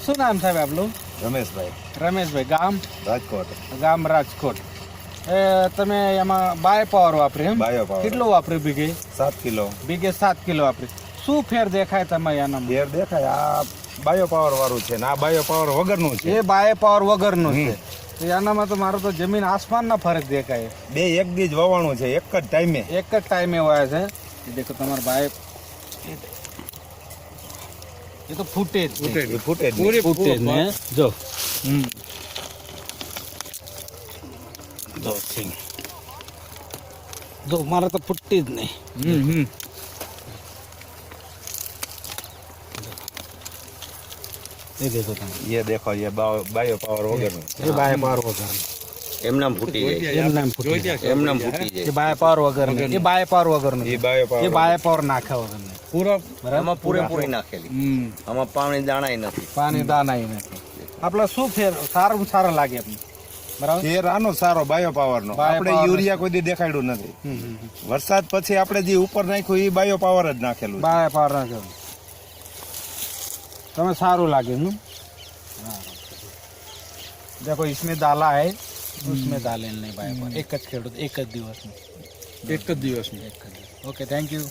શું નામ સાહેબ આપનું? રમેશભાઈ, રમેશભાઈ. ગામ? રાજકોટ. ગામ રાજકોટ. તમે એમાં બાય પાવર વાપરી એમ? Bio power. કેટલું વાપર્યું બીઘે? 7 કિલો. બીઘે 7 કિલો વાપરી. શું ફેર દેખાય તમે એનામાં? ફેર દેખાય. આ બાયો પાવર વાળું છે ને આ બાયો પાવર વગરનું છે. એ બાય પાવર વગરનું છે. તો એનામાં તો મારો તો જમીન આસમાનના ફરક દેખાય. બે એક દી જ વવાણું છે, એક જ ટાઈમે. એક જ ટાઈમે હોય છે. દેખો તમારા બાય એ તો ફૂટે જ નહીં. ફૂટે જ નહીં. ફૂટે જ નહીં. જો જો સિંગ જો મારે તો ફૂટતી જ નહીં. એ દેખો તમે, ये देखो ये बायो पावर वगरનું. એ બાય પાવર વગર એમનામ ફૂટી જાય એમનામ ફૂટી જાય. એમનામ ફૂટી જાય એ બાય પાવર વગર એ બાય પાવર વગર એ બાયો એ પાવર. બાય પાવર નાખ્યા વગર પૂરો આમાં પૂરેપૂરી નાખેલી આમાં પાણી દાણાય નથી પાણી દાના નથી. આપણે શું ફેર સારું સારું લાગે આપણે બરાબર. ફેર આનો સારો બાયો પાવરનો. બાયો આપણે પાવર. યુરિયા કોઈ દી દેખાડ્યું નથી. વરસાદ પછી આપણે જે ઉપર નાખ્યું એ બાયો પાવર જ નાખેલું છે. બાય પાવર નાખ્યો તમે સારું લાગે નું. देखो इसमें डाला है उसमें डाले नहीं बाय पावर. एक જ ખેડૂત એક જ દિવસમાં. Okay thank you.